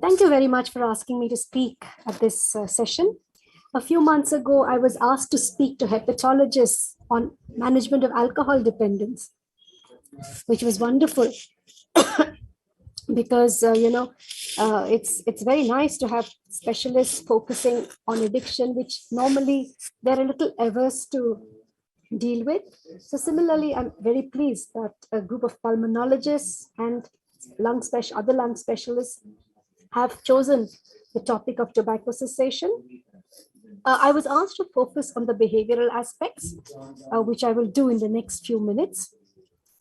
Thank you very much for asking me to speak at this session. A few months ago, I was asked to speak to hepatologists on management of alcohol dependence, which was wonderful because it's very nice to have specialists focusing on addiction, which normally they're a little averse to deal with. So similarly, I'm very pleased that a group of pulmonologists and other lung specialists have chosen the topic of tobacco cessation. I was asked to focus on the behavioral aspects, which I will do in the next few minutes.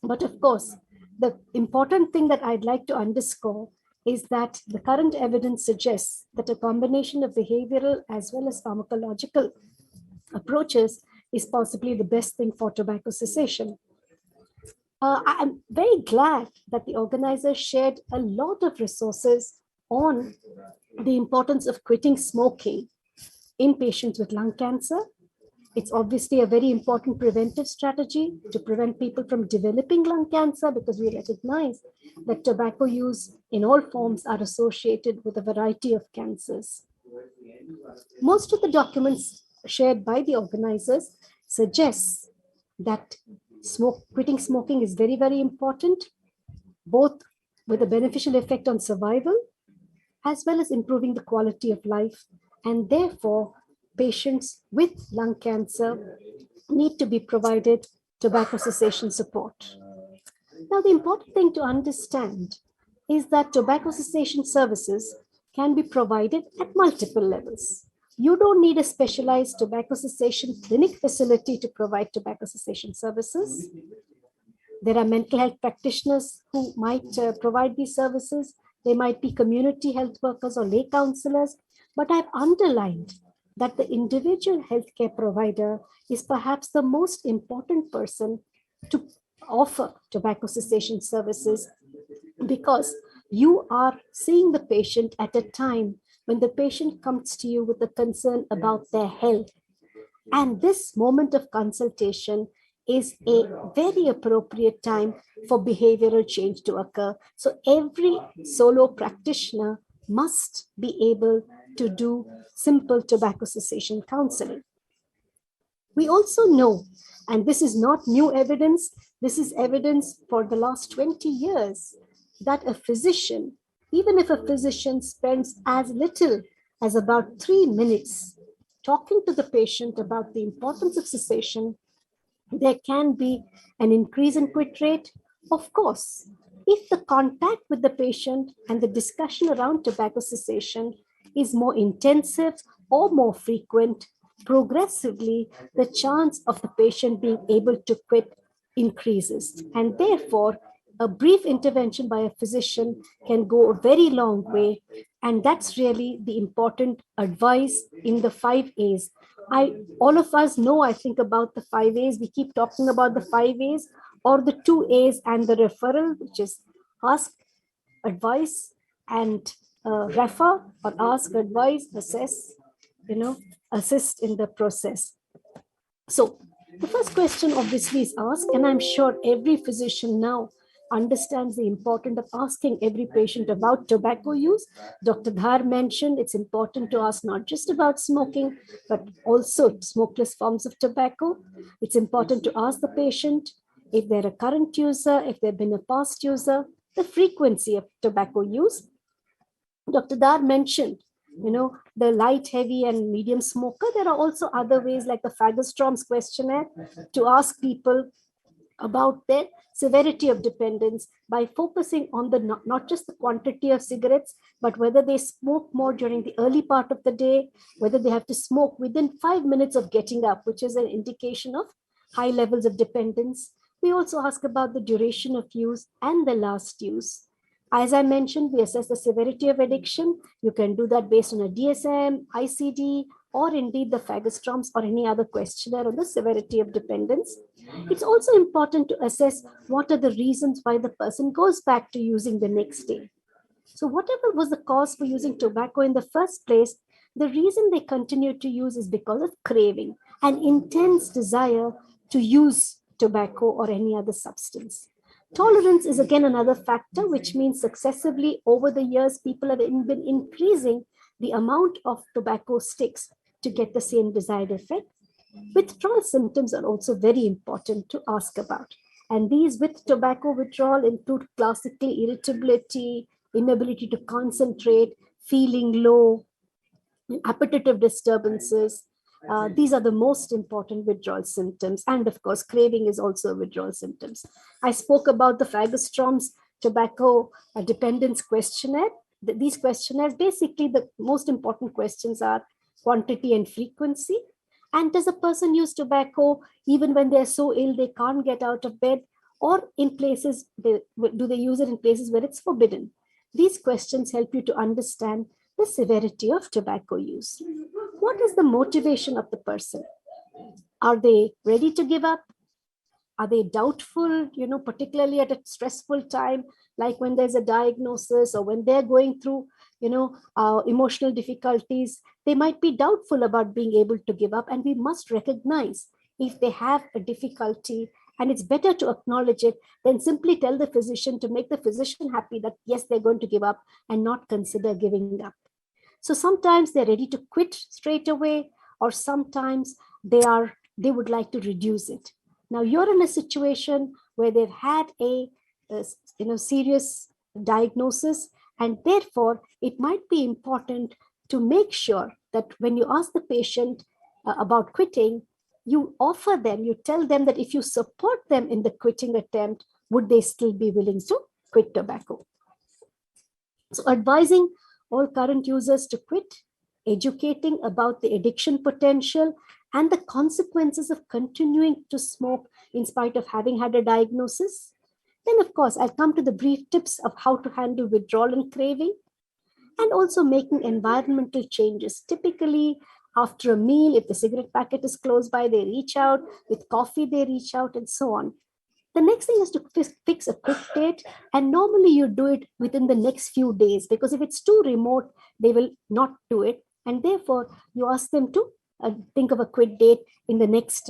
But of course, the important thing that I'd like to underscore is that the current evidence suggests that a combination of behavioral as well as pharmacological approaches is possibly the best thing for tobacco cessation. I'm very glad that the organizers shared a lot of resources on the importance of quitting smoking in patients with lung cancer. It's obviously a very important preventive strategy to prevent people from developing lung cancer, because we recognize that tobacco use in all forms are associated with a variety of cancers. Most of the documents shared by the organizers suggests that quitting smoking is very, very important, both with a beneficial effect on survival as well as improving the quality of life. And therefore, patients with lung cancer need to be provided tobacco cessation support. Now, the important thing to understand is that tobacco cessation services can be provided at multiple levels. You don't need a specialized tobacco cessation clinic facility to provide tobacco cessation services. There are mental health practitioners who might provide these services. They might be community health workers or lay counselors. But I've underlined that the individual healthcare provider is perhaps the most important person to offer tobacco cessation services, because you are seeing the patient at a time when the patient comes to you with a concern about their health. And this moment of consultation is a very appropriate time for behavioral change to occur. So every solo practitioner must be able to do simple tobacco cessation counseling. We also know, and this is not new evidence, this is evidence for the last 20 years, that a physician, even if a physician spends as little as about 3 minutes talking to the patient about the importance of cessation, there can be an increase in quit rate. Of course, if the contact with the patient and the discussion around tobacco cessation is more intensive or more frequent, progressively the chance of the patient being able to quit increases. And therefore, a brief intervention by a physician can go a very long way. And that's really the important advice in the 5 A's. All of us know, I think, about the 5 A's. We keep talking about the 5 A's, or the 2 A's and the referral, which is ask, advise, and refer, or ask, advise, assess, assist in the process. So the first question obviously is asked, and I'm sure every physician now understands the importance of asking every patient about tobacco use. Dr. Dhar mentioned it's important to ask not just about smoking, but also smokeless forms of tobacco. It's important to ask the patient if they're a current user, if they've been a past user, the frequency of tobacco use. Dr. Dhar mentioned, the light, heavy, and medium smoker. There are also other ways, like the Fagerstrom's questionnaire, to ask people about their severity of dependence by focusing on the not just the quantity of cigarettes, but whether they smoke more during the early part of the day, whether they have to smoke within 5 minutes of getting up, which is an indication of high levels of dependence. We also ask about the duration of use and the last use. As I mentioned, we assess the severity of addiction. You can do that based on a DSM, ICD, or indeed the Fagerstrom's or any other questionnaire on the severity of dependence. It's also important to assess what are the reasons why the person goes back to using the next day. So whatever was the cause for using tobacco in the first place, the reason they continue to use is because of craving, an intense desire to use tobacco or any other substance. Tolerance is again another factor, which means successively over the years, people have been increasing the amount of tobacco sticks to get the same desired effect. Withdrawal symptoms are also very important to ask about. And these with tobacco withdrawal include classically irritability, inability to concentrate, feeling low, appetitive disturbances. These are the most important withdrawal symptoms. And of course, craving is also a withdrawal symptoms. I spoke about the Fagerstrom's tobacco dependence questionnaire. These questionnaires, basically the most important questions are quantity and frequency. And does a person use tobacco even when they're so ill they can't get out of bed? Or in places, do they use it in places where it's forbidden? These questions help you to understand the severity of tobacco use. What is the motivation of the person? Are they ready to give up? Are they doubtful, particularly at a stressful time, like when there's a diagnosis or when they're going through, emotional difficulties? They might be doubtful about being able to give up, and we must recognize if they have a difficulty, and it's better to acknowledge it than simply tell the physician to make the physician happy that yes, they're going to give up and not consider giving up. So sometimes they're ready to quit straight away, or sometimes they would like to reduce it. Now you're in a situation where they've had a serious diagnosis, and therefore it might be important to make sure that when you ask the patient about quitting, you tell them that if you support them in the quitting attempt, would they still be willing to quit tobacco? So advising all current users to quit, educating about the addiction potential and the consequences of continuing to smoke in spite of having had a diagnosis. Then, of course, I'll come to the brief tips of how to handle withdrawal and craving, and also making environmental changes. Typically, after a meal, if the cigarette packet is close by, they reach out. With coffee, they reach out, and so on. The next thing is to fix a quick date, and normally you do it within the next few days, because if it's too remote, they will not do it, and therefore you ask them to think of a quit date in the next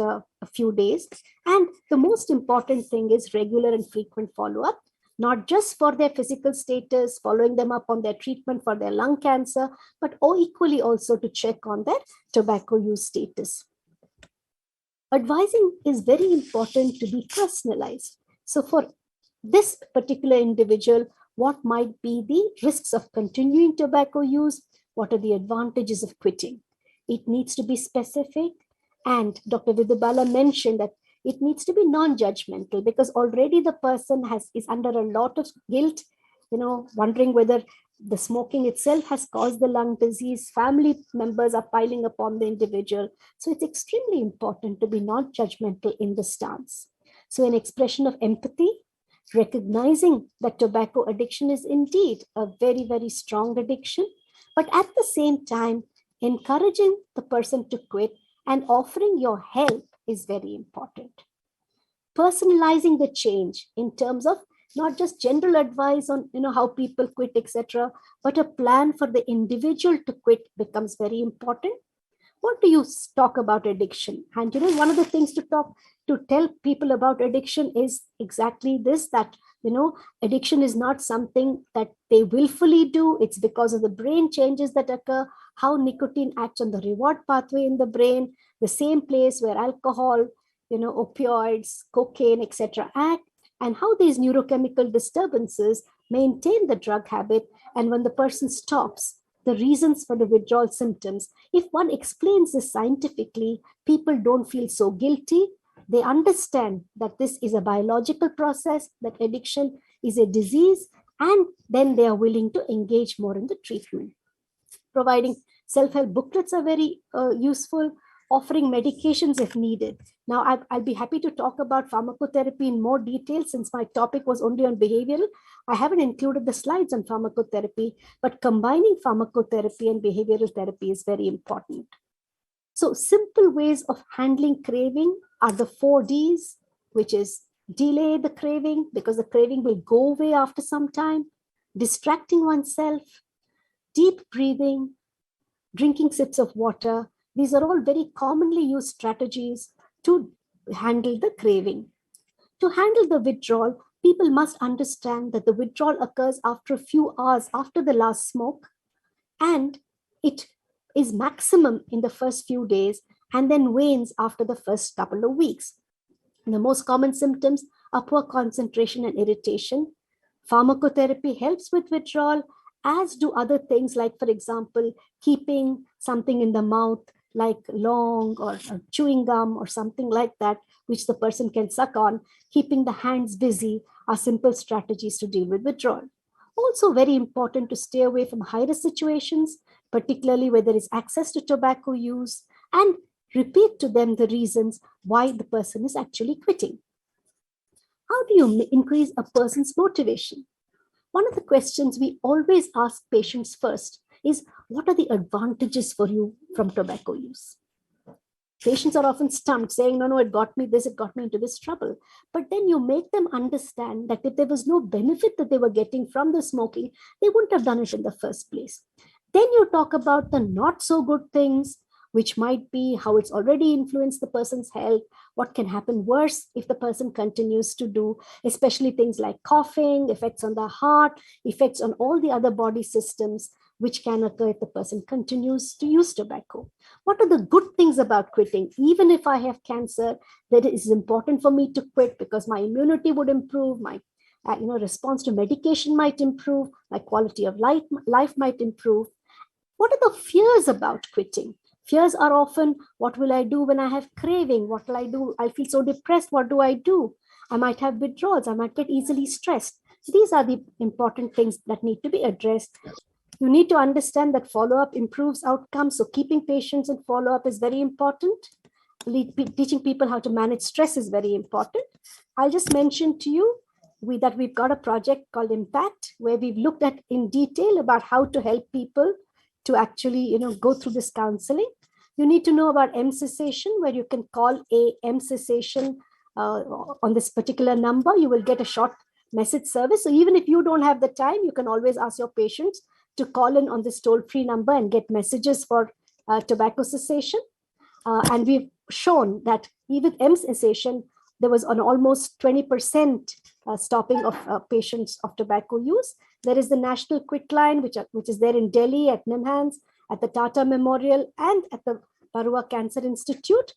few days. And the most important thing is regular and frequent follow-up, not just for their physical status, following them up on their treatment for their lung cancer, but equally also to check on their tobacco use status. Advising is very important to be personalized. So for this particular individual, what might be the risks of continuing tobacco use? What are the advantages of quitting? It needs to be specific. And Dr. Vidubala mentioned that it needs to be non-judgmental, because already the person is under a lot of guilt, wondering whether the smoking itself has caused the lung disease. Family members are piling upon the individual. So it's extremely important to be non-judgmental in the stance. So an expression of empathy, recognizing that tobacco addiction is indeed a very, very strong addiction, but at the same time, encouraging the person to quit and offering your help is very important. Personalizing the change in terms of not just general advice on how people quit, etc., but a plan for the individual to quit becomes very important. What do you talk about addiction? And one of the things to tell people about addiction is exactly this, that addiction is not something that they willfully do. It's because of the brain changes that occur, how nicotine acts on the reward pathway in the brain, the same place where alcohol, opioids, cocaine, etc. act, and how these neurochemical disturbances maintain the drug habit. And when the person stops, the reasons for the withdrawal symptoms. If one explains this scientifically, people don't feel so guilty. They understand that this is a biological process, that addiction is a disease, and then they are willing to engage more in the treatment. Providing self-help booklets are very useful, offering medications if needed. Now, I'll be happy to talk about pharmacotherapy in more detail, since my topic was only on behavioral. I haven't included the slides on pharmacotherapy, but combining pharmacotherapy and behavioral therapy is very important. So simple ways of handling craving are the 4Ds, which is delay the craving, because the craving will go away after some time, distracting oneself, deep breathing, drinking sips of water. These are all very commonly used strategies to handle the craving. To handle the withdrawal, People must understand that the withdrawal occurs after a few hours after the last smoke, and it is maximum in the first few days and then wanes after the first couple of weeks. The most common symptoms are poor concentration and irritation. Pharmacotherapy helps with withdrawal, as do other things like, for example, keeping something in the mouth like long or chewing gum or something like that, which the person can suck on. Keeping the hands busy are simple strategies to deal with withdrawal. Also, very important to stay away from high-risk situations, particularly where there is access to tobacco use, and repeat to them the reasons why the person is actually quitting. How do you increase a person's motivation? One of the questions we always ask patients first is, what are the advantages for you from tobacco use? Patients are often stumped, saying, no, it got me this, it got me into this trouble. But then you make them understand that if there was no benefit that they were getting from the smoking, they wouldn't have done it in the first place. Then you talk about the not so good things, which might be how it's already influenced the person's health, what can happen worse if the person continues to do, especially things like coughing, effects on the heart, effects on all the other body systems, which can occur if the person continues to use tobacco. What are the good things about quitting? Even if I have cancer, that it is important for me to quit because my immunity would improve, my response to medication might improve, my quality of life might improve. What are the fears about quitting? Fears are often, what will I do when I have craving? What will I do? I feel so depressed. What do I do? I might have withdrawals. I might get easily stressed. These are the important things that need to be addressed. You need to understand that follow-up improves outcomes. So keeping patients in follow-up is very important. Teaching people how to manage stress is very important. I'll just mention to you that we've got a project called Impact, where we've looked at in detail about how to help people to actually go through this counseling. You need to know about M cessation, where you can call a M cessation on this particular number. You will get a short message service. So even if you don't have the time, you can always ask your patients to call in on this toll-free number and get messages for tobacco cessation. And we've shown that even with M cessation, there was an almost 20% stopping of patients of tobacco use. There is the National Quit Line, which is there in Delhi at NIMHANS, at the Tata Memorial, and at the Barua Cancer Institute.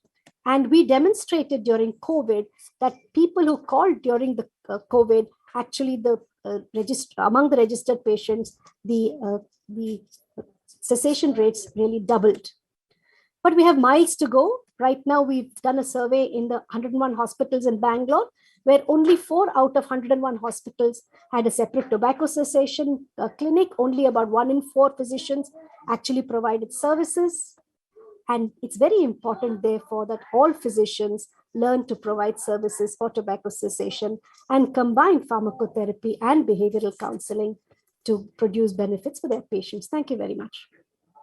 And we demonstrated during COVID that people who called during the COVID, actually among the registered patients, the cessation rates really doubled. But we have miles to go. Right now, we've done a survey in the 101 hospitals in Bangalore, where only 4 out of 101 hospitals had a separate tobacco cessation clinic. Only about 1 in 4 physicians actually provided services. And it's very important, therefore, that all physicians learn to provide services for tobacco cessation and combine pharmacotherapy and behavioral counseling to produce benefits for their patients. Thank you very much.